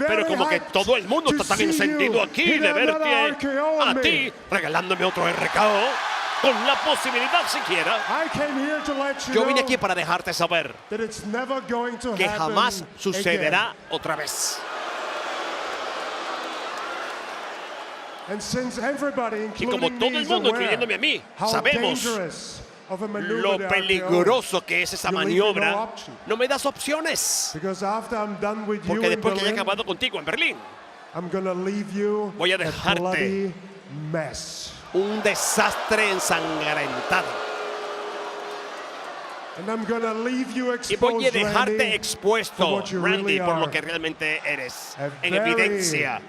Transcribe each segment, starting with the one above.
Pero como que todo el mundo está tan encendido aquí de verte a ti regalándome otro RKO con la posibilidad siquiera. Yo vine aquí para dejarte saber que jamás sucederá otra vez. Y como todo el mundo, incluyéndome a mí, sabemos lo peligroso que es esa maniobra, no me das opciones. Porque después que haya acabado contigo en Berlín, voy a dejarte un desastre ensangrentado. Y voy a dejarte expuesto, Randy, por lo que realmente eres, en evidencia.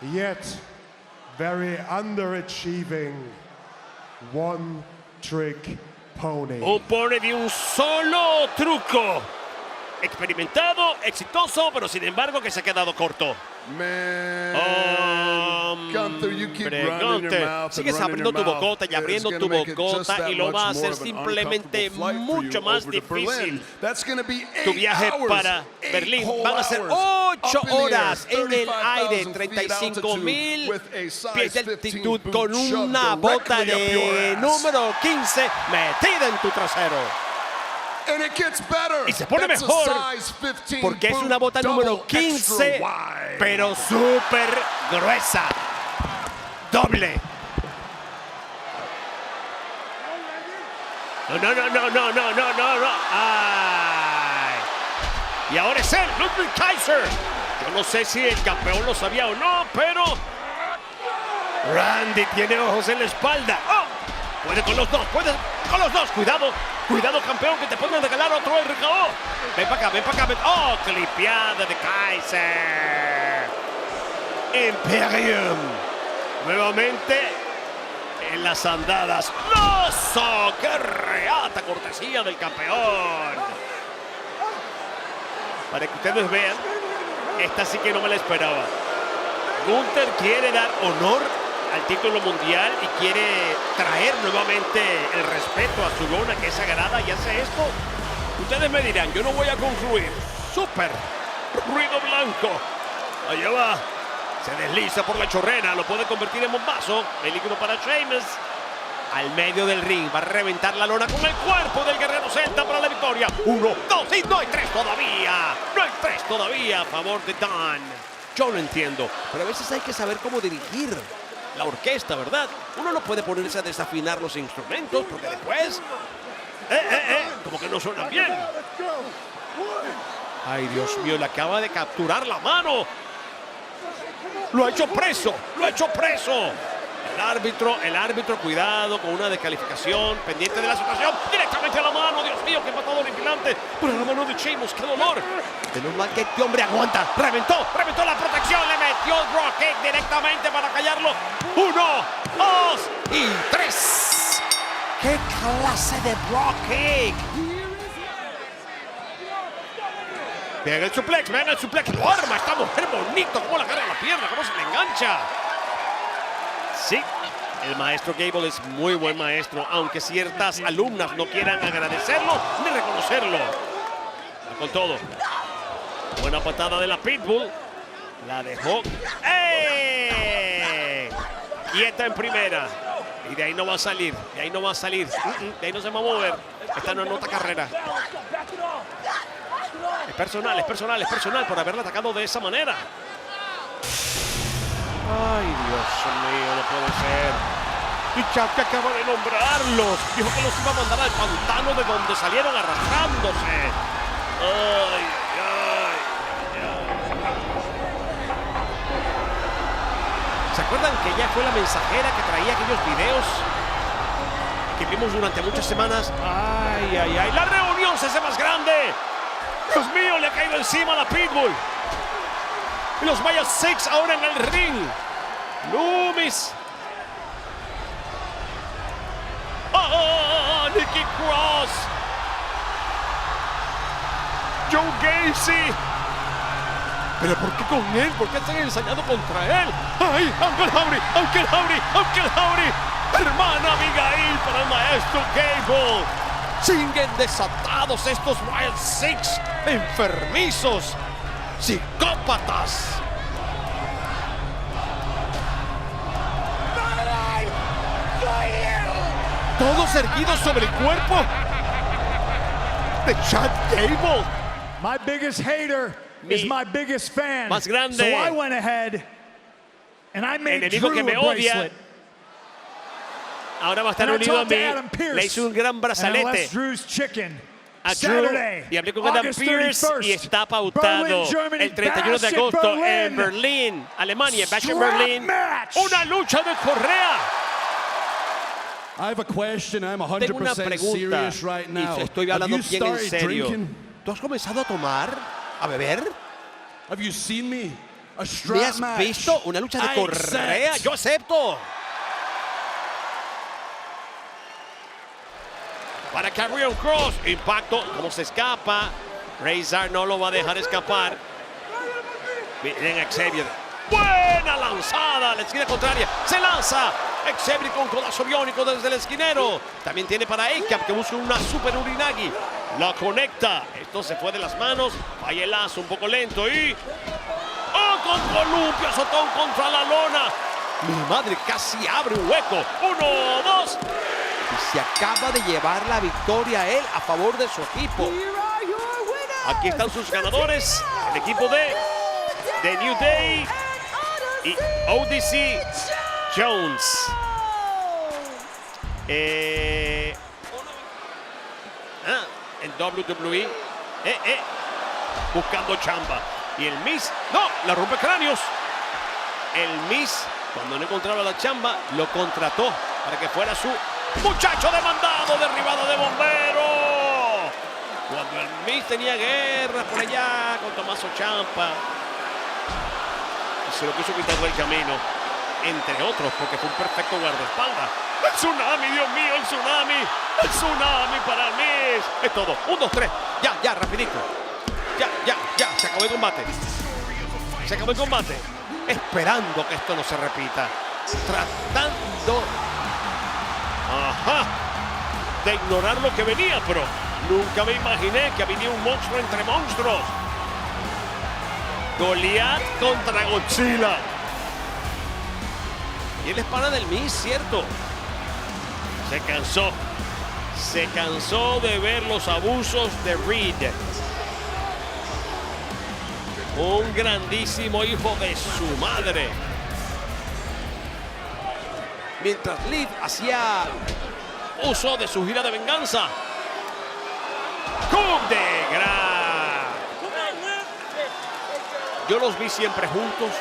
Yet very underachieving one trick pony. Un pony de un solo truco. Experimentado, exitoso, pero sin embargo que se ha quedado corto. Gunther, you keep running your mouth. Sigues abriendo tu bocota y abriendo tu bocota y lo va a hacer simplemente mucho más difícil. Tu viaje para Berlín van a ser 8 horas en el aire, 35,000 pies de altitud con una bota de número 15 metida en tu trasero. Y se pone mejor porque es una bota número 15, pero súper gruesa. Doble. No. Ay. Y ahora es él, Ludwig Kaiser. Yo no sé si el campeón lo sabía o no, pero Randy tiene ojos en la espalda. ¡Oh! Puede con los dos, Cuidado, campeón, que te pueden regalar otro RKO. Ven para acá. ¡Oh, clipeada de Kaiser! Imperium. Nuevamente en las andadas. ¡Loso! ¡Qué reata cortesía del campeón! Para que ustedes vean, esta sí que no me la esperaba. Gunther quiere dar honor al título mundial y quiere traer nuevamente el respeto a su lona, que es sagrada, y hace esto. Ustedes me dirán, yo no voy a concluir. Súper ruido blanco. Allá va. Se desliza por la chorrera, lo puede convertir en bombazo. Peligro para Sheamus. Al medio del ring, va a reventar la lona con el cuerpo del guerrero celta para la victoria. 1, 2, y no hay 3 todavía. No hay 3 todavía a favor de Don. Yo lo entiendo, pero a veces hay que saber cómo dirigir la orquesta, ¿verdad? Uno no puede ponerse a desafinar los instrumentos porque después... como que no suenan bien. Ay, Dios mío, le acaba de capturar la mano. Lo ha hecho preso. El árbitro, cuidado con una descalificación, pendiente de la situación, directamente a la mano. Dios mío, qué patadón impilante. Pero la mano de Sheamus, qué dolor. Menos mal que este hombre aguanta. Reventó la protección, le metió el drop kick directamente para callarlo. 1, 2 y 3. ¡Qué clase de drop kick! Vean el suplex, lo arma esta mujer bonito, cómo la agarra la pierna, cómo se le engancha. Sí, el maestro Gable es muy buen maestro, aunque ciertas alumnas no quieran agradecerlo ni reconocerlo. Va con todo. Buena patada de la Pitbull. La dejó. Quieta en primera. Y de ahí no va a salir. De ahí no se va a mover. Esta no anota carrera. Es personal por haberla atacado de esa manera. Ay, Dios mío, no puede ser. Y Chuck acaba de nombrarlos. Dijo que los iba a mandar al pantano de donde salieron arrastrándose. Ay. ¿Se acuerdan que ella fue la mensajera que traía aquellos videos que vimos durante muchas semanas? Ay. La reunión se hace más grande. Dios mío, le ha caído encima a la Pitbull. Y los Maya Six ahora en el ring. Loomis. Nikki Cross. Joe Gacy. ¿Pero por qué con él? ¿Por qué están ensayando contra él? ¡Ay! Uncle Howdy. Hermana Abigail para el maestro Gable. Siguen desatados estos Wild Six, enfermizos, psicópatas. Todos erguidos sobre el cuerpo de Chad Gable. My biggest hater is my biggest fan. Más grande. So I went ahead and I made Enemigo Drew que me a odia. bracelet. Ahora va a estar And I unido a talked to mí. Adam Pearce. Le hice un gran And I brazalete left Drew's chicken. a Drew Saturday, y hablé con Adam August Pearce 31st, y está pautado Berlin, Germany, el 31 de Bash in agosto en Berlin. Berlín, Alemania, Bash in Strap Berlin. match. Una lucha de correa. I have a question. I'm Tengo una 100% pregunta serious right now. y estoy Have hablando you bien en started serio. drinking? ¿Tú has comenzado a tomar? ¿A beber? Have you seen me? A ¿Me strap has match. visto una lucha de I correa? accept. ¡Yo acepto! Para Karrion Kross, impacto, cómo se escapa. Razor no lo va a dejar escapar. Miren Xavier. Buena lanzada a la esquina contraria. Se lanza Xavier con codazo biónico desde el esquinero. También tiene para Akam que busca una super Urinagi. La conecta. Esto se fue de las manos. Falla el lazo un poco lento y... ¡Oh, con columpio! Azotón contra la lona. Mi madre casi abre un hueco. 1, 2. Y se acaba de llevar la victoria él a favor de su equipo. Aquí están sus ganadores. El equipo de New Day y Odyssey Jones. En WWE. Buscando chamba. Y el Miz, no, la rompe cráneos. El Miz, cuando no encontraba la chamba, lo contrató para que fuera su muchacho demandado, derribado de bombero. Cuando el Miz tenía guerra por allá con Tommaso Ciampa, se lo quiso quitar del camino, entre otros, porque fue un perfecto guardaespaldas. ¡El tsunami, Dios mío, el tsunami! ¡El tsunami para el Miz! Es todo. 1, 2, 3. Ya, rapidito. Ya. Se acabó el combate. Se acabó el combate. Esperando que esto no se repita. Tratando... de ignorar lo que venía, pero nunca me imaginé que venía un monstruo entre monstruos. Goliath contra Godzilla. Y él es pana del Miz, ¿cierto? Se cansó de ver los abusos de Reed. Un grandísimo hijo de su madre. Mientras Liv hacía uso de su gira de venganza. ¡Coup de Gras! Yo los vi siempre juntos.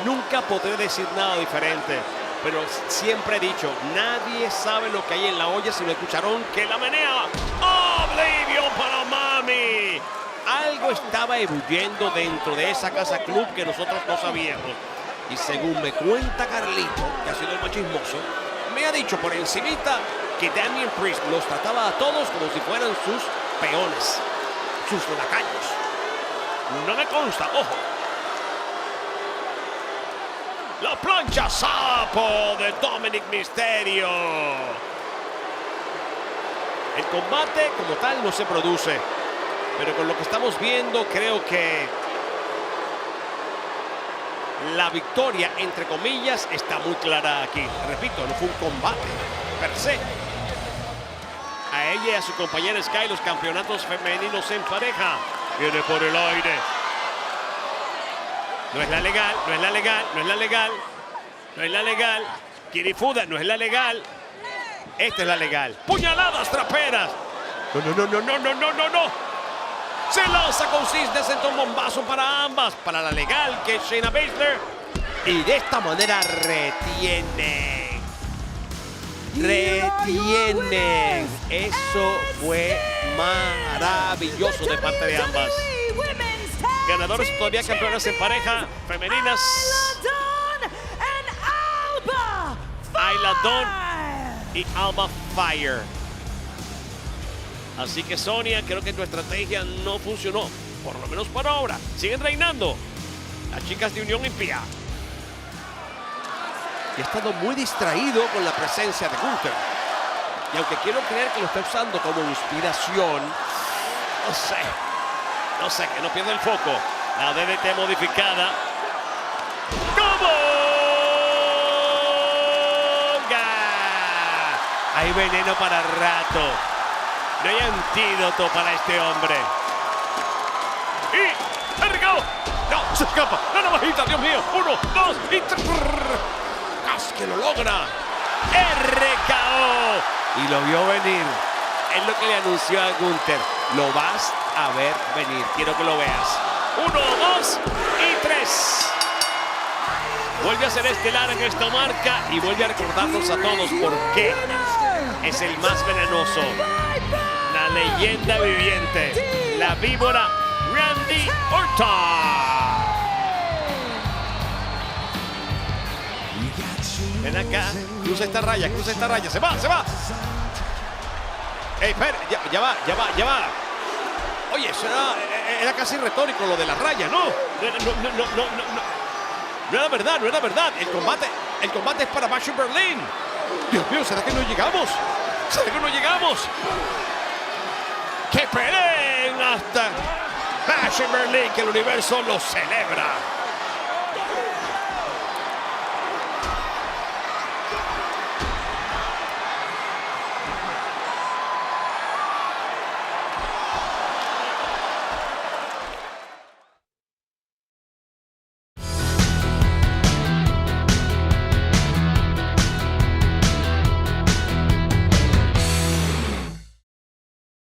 Nunca podré decir nada diferente. Pero siempre he dicho, nadie sabe lo que hay en la olla sin el cucharón que la menea. ¡Oblivion para Mami! Algo estaba ebulliendo dentro de esa casa club que nosotros no sabíamos. Y según me cuenta Carlito, que ha sido el más chismoso, me ha dicho por encimita que Damian Priest los trataba a todos como si fueran sus peones, sus lacayos. No me consta, ojo. La plancha sapo de Dominic Mysterio. El combate como tal no se produce, pero con lo que estamos viendo creo que la victoria, entre comillas, está muy clara aquí. Repito, no fue un combate per se. A ella y a su compañera Sky los campeonatos femeninos en pareja. Viene por el aire. No es la legal, no es la legal, no es la legal. No es la legal. Kirifuda, no es la legal. Esta es la legal. Puñaladas traperas. No. Se lanza con cisnes en un bombazo para ambas. Para la legal, que es Shayna Baszler. Y de esta manera retienen. Eso fue maravilloso de parte de ambas. Ganadores todavía campeonas en pareja femeninas. Ayla Dawn y Alba Fire. Así que Sonia, creo que tu estrategia no funcionó, por lo menos por ahora. Siguen reinando las chicas de Unión Impía. Y ha estado muy distraído con la presencia de Gunther. Y aunque quiero creer que lo está usando como inspiración, no sé, que no pierda el foco. La DDT modificada. ¡Cómo! Hay veneno para rato. No hay antídoto para este hombre. Y ¡arriesgado! No, se escapa. La navajita, Dios mío. 1, 2 y 3. ¡Casi que lo logra! RKO. Y lo vio venir. Es lo que le anunció a Gunther. Lo vas a ver venir. Quiero que lo veas. 1, 2 y 3. Vuelve a ser estelar en esta marca y vuelve a recordarnos a todos por qué es el más venenoso. La leyenda viviente. La víbora Randy Orton. Ven acá, cruza esta raya, se va. Espera, ya va. Oye, eso era casi retórico lo de la raya, ¿no? No era verdad. El combate es para Bash in Berlin. Dios mío, ¿será que no llegamos? ¡Que peleen hasta Bash in Berlin, que el universo lo celebra!